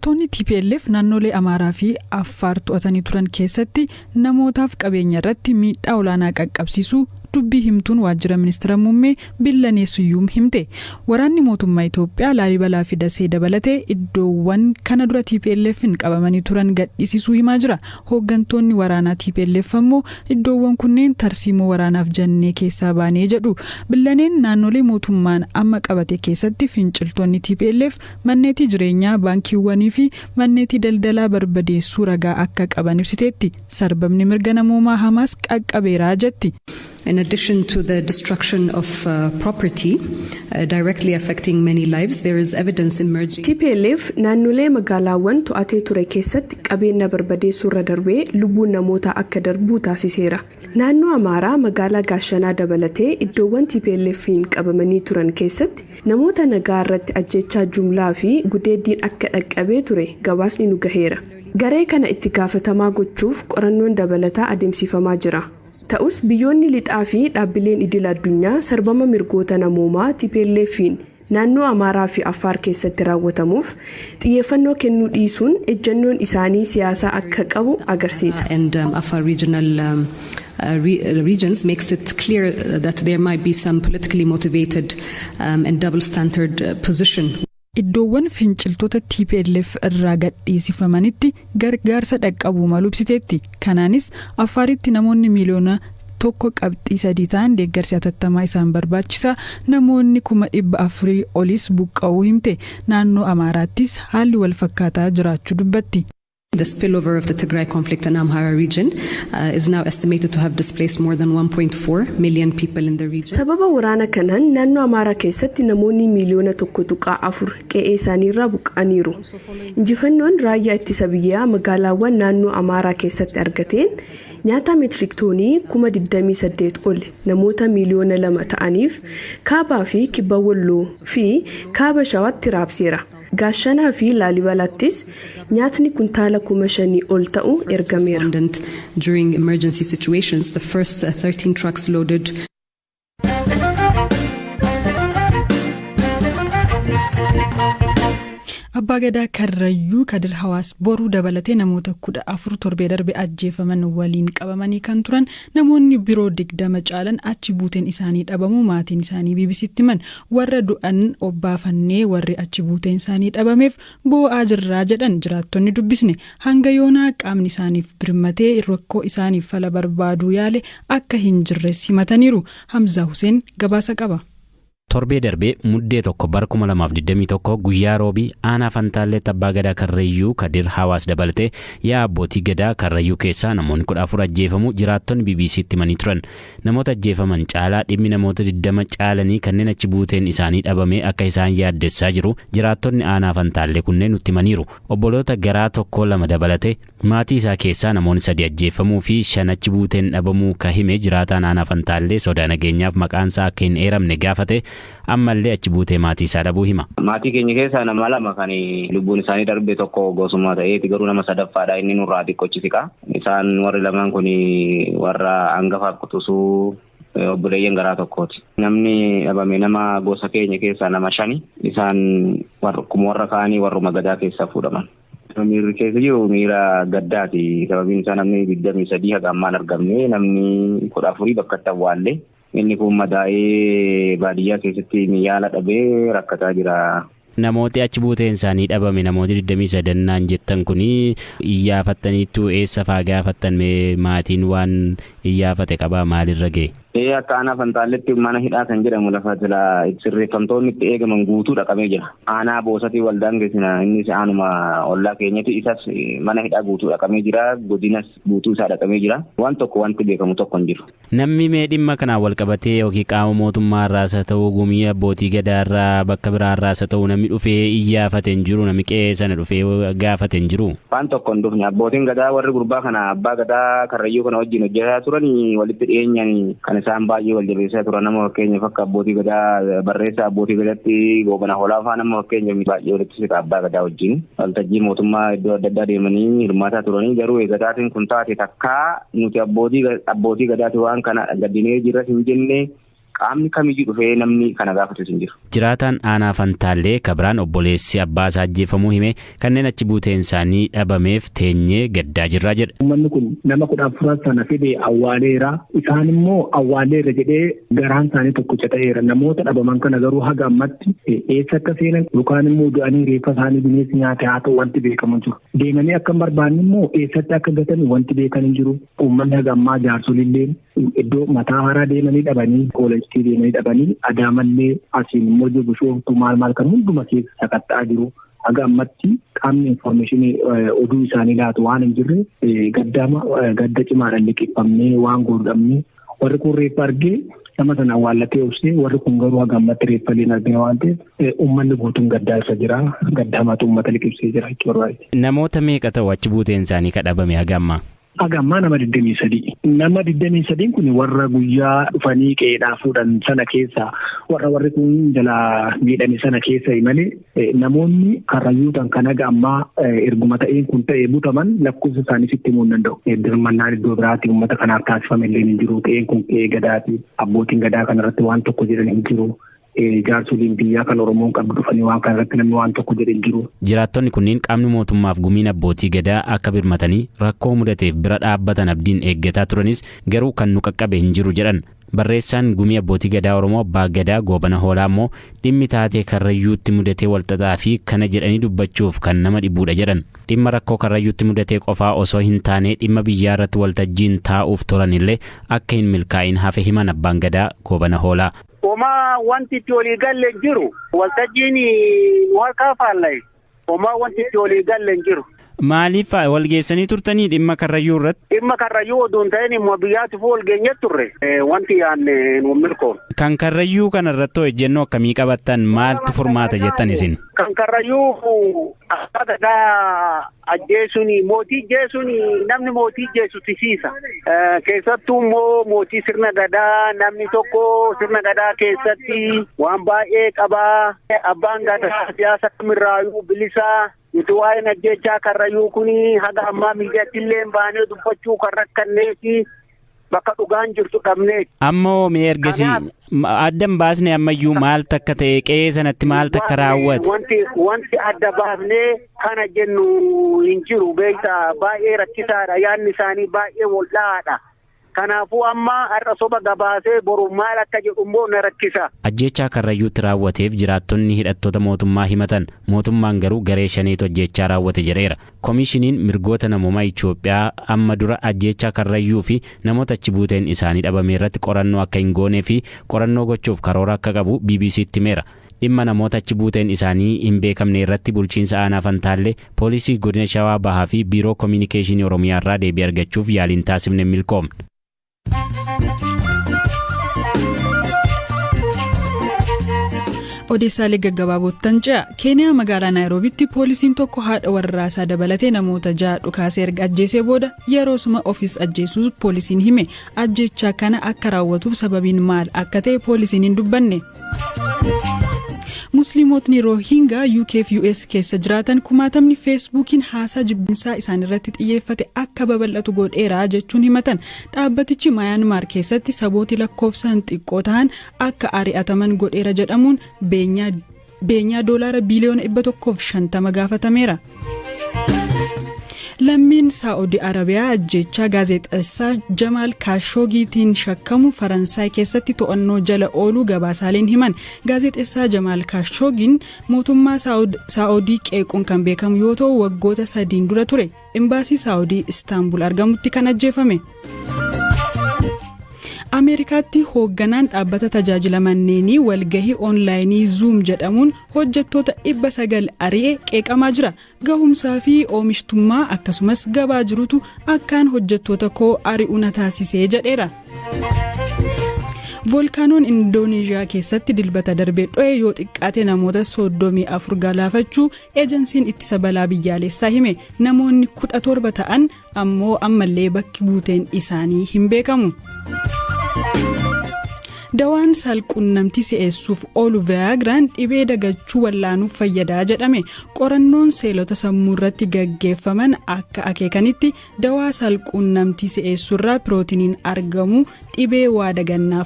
Finciltoonni TPLF naannolee Amaaraa fi Affaar to'atanii turan keessatti namootaaf qabeenya irratti miidhaa olaanaa qaqqabsiisuu dubbii himtuun waajjira ministeera muummee Billanee Suyyuum himte. Waraanni mootummaa Itoophiyaa Laalibalaa fi Dasee dabalatee iddoowwan kana dura TPLF'n qabamanii turan gadhiisisuu himaa jira. Hooggantoonni waraanaa TPLF ammoo iddoowwan kunneen tarsiimoo waraanaaf jennee keessaa baanee jedhu. Billaneen naannolee mootummaan amma qabate keessatti finciltoonni TPLF manneetii jireenyaa, baankiiwwanii fi manneetii daldalaa barbadeessuu ragaa akka qaban ibsiteetti. Sarbamni mirga namoomaa Hamaas qaqqabeeraa jetti. In addition to the destruction of property directly affecting many lives, there is evidence emerging. TPLF naannolee magaalaawwan to'atee ture keessatti qabeenya barbadeessuu irra darbee lubbuun namoota akka darbuu taasiseera. Naannoo Amaaraa magaalaa Gaashanaa dabalatee iddoowwan TPLF'n qabamanii turan keessatti namoota nagaa irratti ajjechaa jumlaa fi gudeeddiin akka dhaqqabee ture gabaasni nu gaheera. Garee kana itti gaafatamaa gochuuf qorannoon dabalataa adeemsifamaa jira. Ta'us biyyoonni lixaa fi dhaabbileen idil addunyaa sarbama mirgoota namoomaa TPLF'n naannoo Amaaraa fi Affaar keessatti raawwatamuuf xiyyeeffannoo kennuu dhiisuun ejjennoon isaanii siyaasaa akka qabu agarsiisa. And Afar regional regions makes it clear that there might be some politically motivated and double standard position. Iddoowwan finciltoota TPLF irraa gadhiisifamanitti gargaarsa dhaqqabuu malu ibsiteetti. Kanaanis Affaaritti namoonni miliyoona 1.3 ta'an deeggarsi hatattamaa isaan barbaachisa. Namoonni 400,000 olis buqqa'uu himte. Naannoo Amaaraattis haalli wal fakkaataa jiraachuu dubbatti. The spillover of the Tigray conflict in Amhara region is now estimated to have displaced more than 1.4 million people in the region. Sababa waraana kanaan naannoo Amaaraa keessatti namoonni miliyoona 1.4 qe'ee isaaniirraa buqqa'aniiru. Injifannoon raayyaa ittisa biyyaa magaalaawwan naannoo Amaaraa keessatti argateen nyaata meetirik toonii 28,000 ol namoota miliyoona 2 ta'aniif kaabaa fi kibba Walloo fi kaaba Shawaatti raabseera. Gaashanaa fi Laalibalattis nyaatni kuntaala 5,000 ol ta'u ergameera. During emergency situations, the first 13 trucks loaded Abbaa Gadaa Karrayyuu Kadir Hawaas boruu dabalatee namoota 14 torbee darbe ajjeefaman waliin qabamanii kan turan namoonni biroo 20 caalan achi buuteen isaanii dhabamuu maatiin isaanii BBC'tti himan. Warra du'an obbaafannee warri achi buuteen isaanii dhabameef boo'aa jirraa jedhan jiraattonni dubbisne. Hanga yoonaa qaamni isaaniif birmatee rakkoo isaaniif fala barbaaduu yaale akka hin jirres himataniiru. Hamza Hussein gabaasa qaba. Torbee darbee muddee tokko bara 2021 guyyaa roobii aanaa Fantaallee Abbaa Gadaa Karrayyuu Kadir Hawaas dabalatee yaa abbootii gadaa Karrayyuu keessaa namoonni 14 ajjeefamu jiraattonni BBC'tti himanii turan. Namoota ajjeefaman caalaa dhimmi namoota 20 caalanii kanneen achi buuteen isaanii dhabame akka isaan yaaddessaa jiru jiraattonni aanaa Fantaallee kunneen nutti himaniiru. Obboloota garaa tokko lama dabalatee maatii isaa keessaa namoonni 3 ajjeefamuu fi 5 achi buuteen dhabamuu ka hime jiraataan aanaa Fantaallee sodaa nageenyaaf maqaansaa akka hin eeramne gaafate. Ammallee achi buutee maatii isaa dhabuu hima. Maatii keenya keessaa nama 2 kan lubbuun isaanii darbe tokko gosummaa ta'eeti garuu nama sadaffaadha inni nurraa xiqqochisiqa. Isaan warri lamaan kun warra hangafaaf quxisuu obboleeyyan garaa tokkooti. Namni dhabame nama gosa keenya keessaa nama 5 isaan warra kaanii warruma gadaa keessaa fuudhaman. Miirri keessa jiru miira gaddaati. Sababiin isaa namni 23 haga ammaan argamne namni 14 bakka itti awwaalle. Inni kun madaa'ee baadiyyaa keessatti yaala dhabee rakkataa jira. Namooti achi buuteen isaanii dhabame namooti 23 jettan kuni iyyafattaniitu eessa faa gaafattan maatiin waan iyyaafate qabaa maalirra ga'e? Akka aanaa Fantaalletti mana hidhaa kan jedhamu lafa sirreeffamtoonni itti eegaman guutuu dhaqamee jira. Aanaa Boosatii waldaan geessina innis aanuma ollaa keenyatti isas mana hidhaa guutuu dhaqamee jira. Godinas guutuu isaa dhaqamee jira. Waan tokko wanti beekamu tokko hin jiru. Namni mee dhimma kanaan wal qabatee yookiin qaama mootummaa irraas haa ta'u gumii abbootii gadaa irraa bakka biraa irraas haa ta'u namni dhufee iyyaafatee hin jiru namni qe'ee sana dhufee gaafatee hin jiru. Waan tokko hin dhufne abbootiin gadaa warri gurbaa kana abbaa gadaa Karrayyuu kana wajjin hojjetaa turanii walitti dhiyeenyaan kan isaan baay'ee wal jabeessaa turan nama fakkeenyaaf akka abbootii gadaa barreessaa abbootii gadaatti goobana holaafaa nama fakkeenyaaf baay'ee walitti siqa abbaa gadaa wajjin waltajjii mootummaa iddoo adda addaa deemanii hirmaataa turanii garuu eegataatiin kun taate takkaa nuti abbootii gadaati waan kana gaddinee jirra hin jenne qaamni kamiyyuu dhufee namni kana gaafatu hin jiru. Jiraataan aanaa Fantaallee Kabiraan obboleessi abbaa isaa ajjeefamuu hime kanneen achi buuteen isaanii dhabameef teenyee gaddaa jirraa jedha. Uummanni kun nama 14 sana fide awwaaleera. Isaan immoo awwaaleera jedhee garaan isaanii tokkicha ta'eera. Namoota dhabaman kana garuu haga ammatti eessa akka seenan yookaan immoo du'anii reeffa isaanii bineensi nyaate haa ta'u wanti beekamu jiru. Deemanii akka barbaanne immoo eessatti akka gatan wanti beekan hin jiru. Uummanni haga ammaa jaarsolillee iddoo mataa haaraa deemanii dhabanii koolejii deemanii dhabanii adaamallee asiin immoo Bishooftuu maal kan hunduma keessa sakatta'aa jiru. Haga ammatti qaamni information oduu isaanii laatu waan hin jirre gadda cimaadhaan liqeeffamnee waan godhamne warri kun reeffa argee nama sana awwaallatee obsee warri kun garuu haga ammatti reeffa illee argina waan ta'eef uummanni guutuun gaddaa isa jira. Gadda hamaatu uummata liqeessee jira jechuudha. Namoota meeqa ta'u achi buuteen isaanii kadhabame haga ammaa? Haga ammaa nama 23. Nama 23 kun warra guyyaa dhufanii qe'eedhaa fuudhan sana keessa warri kun jala miidhame sana keessa malee namoonni karrayyuutan kan haga ammaa erguma ta'een kun ta'ee butaman lakkoofsa isaanii sitti himuu hin danda'u. Dirmannaan iddoo biraatti uummata kanaaf taasifame illee hin jiru. Ta'een kun qe'ee gadaati. Abbootiin gadaa kanarratti waan tokko jedhan hin jiru. Jaarsoliin biyyaa kan Oromoon qabdu dhufanii waan kanarratti namni waan tokko jedhe hin jiru. Jiraattonni kunniin qaamni mootummaaf gumiin abbootii gadaa akka birmatanii rakkoo mudateef bira dhaabbatan abdiin eeggataa turanis garuu kan nu qaqqabe hin jiru jedhan. Barreessaan gumii abbootii gadaa Oromoo Abbaa Gadaa Goobana Hoolaa immoo dhimmi taatee Karrayyuutti mudatee walxaxaa fi kana jedhanii dubbachuuf kan nama dhibuudha jedhan. Dhimma rakkoo Karrayyuutti mudatee qofaa osoo hin taane dhimma biyyaa irratti waltajjiin taa'uuf turanillee akka hin milkaa'in hafe himan Abbaan Gadaa Goobana Hoolaa. Homaa wanti itti walii galle jiru waltajjiin harkaa faalla'e homaa wanti itti walii galle jiru. Maaliif wal geessanii turtanii dhimma Karrayyuu irratti? Dhimma Karrayyuu oduun ta'een immoo biyyaatiif wal geenye turre wanti yaadne nu milkoon. Kan Karrayyuu kana irratti hojjennoo akkamii qabattan maaltu furmaata jettan isin? Kan Karrayyuu abbaa gadaa ajjeesuun mootii jeesuun namni mootii jeesu tisiisa. Keessattuu immoo mootii sirna gadaa namni tokko sirna gadaa keessatti waan baay'ee qabaa. Abbaan gadaa siyaasa kamirraayuu bilisaa. Nuti waa'ee ajjechaa Karrayyuu kuni haga ammaa miidiyatti illee baanee dubbachuu kan rakkanneefi bakka dhugaan jirtu dhabnee. Ammoo mee ergasii addan baasnee ammayyuu maaltu akka ta'e qe'ee sanatti maaltu akka raawwate? Wanti adda baafnee kana jennu hin jiru beektaa baay'ee rakkisaadha yaadni isaanii baay'ee wal'aadha. Kanaafuu amma har'a soba gabaasee boru maal akka jedhu immoo na rakkisa. Ajjechaa Karrayyuutti raawwateef jiraattonni hidhattoota mootummaa himatan mootummaan garuu garee shaneetu ajjechaa raawwate jedheera. Koomishiniin mirgoota namoomaa Itoophiyaa amma dura ajjechaa Karrayyuu fi namoota achi buuteen isaanii dhabame irratti qorannoo akka hin goonee fi qorannoo gochuuf karoora akka qabu BBC'tti himeera. Dhimma namoota achi buuteen isaanii hin beekamne irratti bulchiinsa aanaa Fantaallee poolisii godina Shawaa Bahaa fi biiroo koominikeeshinii Oromiyaa irraa deebii argachuuf yaaliin taasifne milkoomne. Odeessaalee gaggabaabootan ce'a Keeniyaa magaalaa Naayiroobitti poolisiin tokko haadha warraasaa dabalatee namoota 6 dhukaasee erga ajjeesee booda yeroosuma ofiis ajjeesuu poolisiin hime. Ajjechaa kana akka raawwatuuf sababiin maal akka ta'e poolisiin hin dubbanne. Musliimotni Rohingya UK fi US keessa jiraatan kumaatamni Facebookiin haasaa jibbinsaa isaan irratti xiyyeeffate akka babal'atu godheera jechuun himatan. Dhaabbatichi Myanmar keessatti sabooti lakkoofsaan xiqqoo ta'an akka ari'ataman godheera jedhamuun beenyaa doolaara biliyoona 150 gaafatameera. Lammiin Saa'udi Arabiyaa ajjechaa gaazexeessaa Jamaal Kaashoogiitiin shakkamu Faransaay keessatti to'annoo jala ooluu gabaasaaleen himan. Gaazexeessaa Jamaal Kaashoogiin mootummaa Saa'udii qeequun kan beekamu yoo ta'u waggoota 3 dura ture. Imbaasii Saa'udii Istaanbul argamutti kan ajjeefame. Ameerikaatti hoogganaan dhaabbata tajaajila manneenii walgahii onlaayinii Zoom jedhamuun hojjettoota 900 ari'ee qeeqamaa jira. Gahumsaa fi oomishtummaa akkasumas gabaa jirutu akkaan hojjettoota koo ari'uu na taasisee jedheera. Volkaanoon Indooneeziyaa keessatti dilbata darbee dho'e yoo xiqqaate namoota 34 galaafachuu eejensiin ittisa balaa biyyaalessaa hime. Namoonni 17 ta'an ammoo ammallee bakki buuteen isaanii hin beekamu. Dawaan salquunnamtii si'eessuuf oolu Viagraan dhibee dagachuu wallaanuuf fayyadaa jedhame. Qorannoon seelota sammuu irratti gaggeeffaman akka akeekanitti dawaa salquunnamtii si'eessuurraa pirootiiniin argamu dhibee waa dagannaa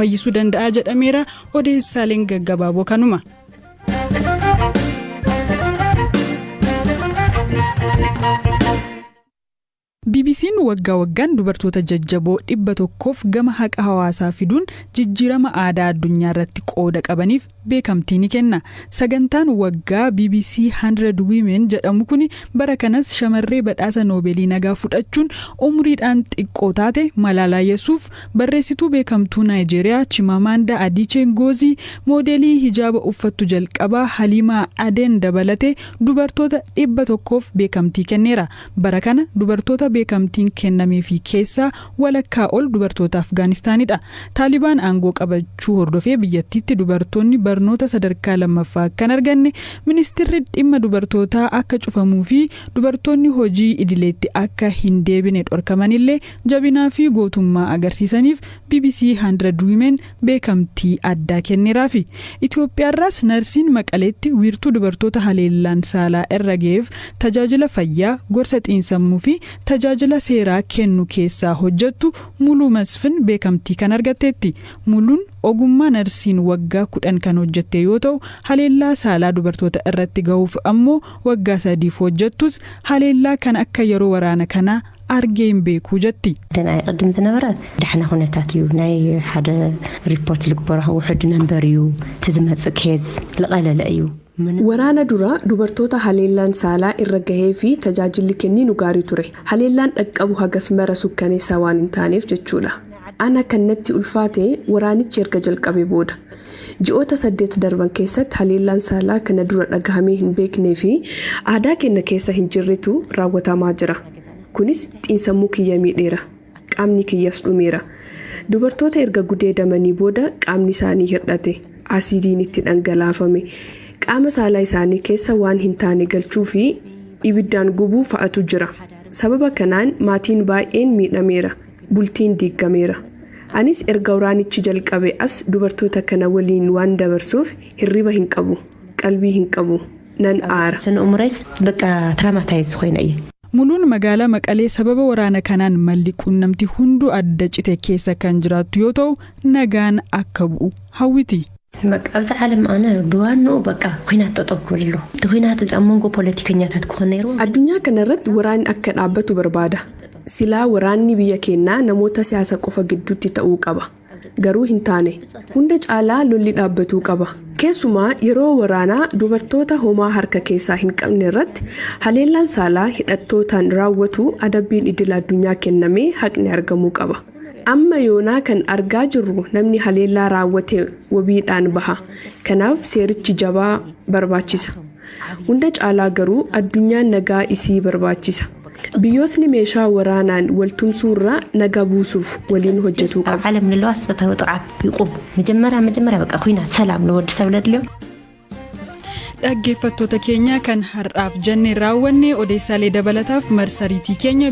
fayyisuu danda'a jedhameera. Odeessaaleen gaggabaaboo kanuma. BBC'n waggaa waggaan dubartoota jajjaboo 100f gama haqa hawaasaa fiduun jijjiirama aadaa addunyaa irratti qooda qabaniif beekamtii ni kenna. Sagantaan waggaa BBC 100 Women jedhamu kun bara kanas shamarree badhaasa Noobeelii nagaa fudhachuun umriidhaan xiqqoo taate Malala Yusuuf, barreessituu beekamtuu Naayijeeriyaa Chimamanda Adichie Ngozi, moodelii hijaaba uffattu jalqabaa Halima Aden dabalatee dubartoota 100f beekamtii kenneera. Bara kana dubartoota beekamtiin kennameefii keessaa walakkaa ol dubartoota Afgaanistaanidha. Taalibaan aangoo qabachuu hordofee biyyattiitti dubartoonni barnoota sadarkaa lammaffaa kan arganne, ministeerri dhimma dubartootaa akka cufamuu fi dubartoonni hojii idileetti akka hin deebine dhorkamanillee jabinaa fi gootummaa agarsiisaniif BBC 100 Women beekamtii addaa kenneeraafi. Itoophiyaarraas narsiin Maqaleetti wiirtuu dubartoota haleellaan saalaa irra ga'eef tajaajila fayyaa, gorsa xiinsammuu fi tajaajila seeraa kennu keessaa hojjettu Muluu Masfin beekamtii kan argatteetti. Muluun ogummaa narsiin waggaa 10 kan hojjette yoo ta'u, haleellaa saalaa dubartoota irratti ga'uuf ammoo waggaa 3f hojjettus haleellaa kan akka yeroo waraana kanaa argeen beekuu jetti. Danaa qaddim ዝነበረ ዳሕና ኩነታት እዩ ናይ ሓደ ሪፖርት ልግበሮ ውሕድ ነበር እዩ ትዝመጽእ ኬዝ ለቀለለ እዩ Waraana dura dubartoota haleellaan saalaa irra gahee fi tajaajilli kenniinu gaarii ture. Haleellaan dhaqqabu hagas mara sukkaneessaa waan hin taaneef jechuudha. Ana kannatti ulfaate waraanichi erga jalqabee booda. Ji'oota 8 darban keessatti haleellaan saalaa kana dura dhagahamee hin beeknee fi aadaa keenya keessa hin jirretu raawwatamaa jira. Kunis xiinsammuu kiyya miidheera. Qaamni kiyyas dhumeera. Dubartoota erga gudeedamanii booda qaamni isaanii hir'ate, asiidiin itti dhangalaafame. Qaama saalaa isaanii keessa waan hin taane galchuu fi ibiddaan gubuu fa'atu jira. Sababa kanaan maatiin baay'een miidhameera, bultiin diigameera. Anis erga waraanichi jalqabe as dubartoota kana waliin waan dabarsuuf hirriba hin qabu, qalbii hin qabu, nan aara. San umrees bakka traumatize khoina iye. Muluun magaalaa Maqalee sababa waraana kanaan malli quunnamtii hunduu adda cite keessa kan jiraattu yoo ta'u, nagaan akka bu'u hawwiti. ኣብዚ ዓለም ኣነ ድዋኑ በቃ ኩናት ተጠብኩልሉ ኩናት ኣመንጎ ፖለቲከኛታት ክኾን ነይሩ addunyaa kanarratti waraanni akka dhaabbatu barbaada. Silaa waraanni biyya keenyaa namoota siyaasa qofa gidduutti ta'uu qaba. Garuu hin taane hunda caalaa lolli dhaabbatuu qaba. Keessumaa yeroo waraanaa dubartoota homaa harka keessaa hin qabne irratti haleellaan saalaa hidhattootaan raawwatu adabbiin idil addunyaa kennamee haqni argamuu qaba. Amma yoonaa kan argaa jirru namni haleellaa raawwate wabiidhaan baha. Kanaaf seerichi jabaa barbaachisa. Hunda caalaa garuu addunyaan nagaa isii barbaachisa. Biyyootni meeshaa waraanaan waltumsuurraa nagaa buusuuf waliin hojjetuu qabu. ዓለም ንለዋስ ተወጥዓት ይቁም መጀመሪያ በቃ ኩናት ሰላም ለወድ ሰብ ለድልዮ dhaggeeffattoota keenya kan har'aaf jennee raawwanne odeessaalee dabalataaf marsariitii keenya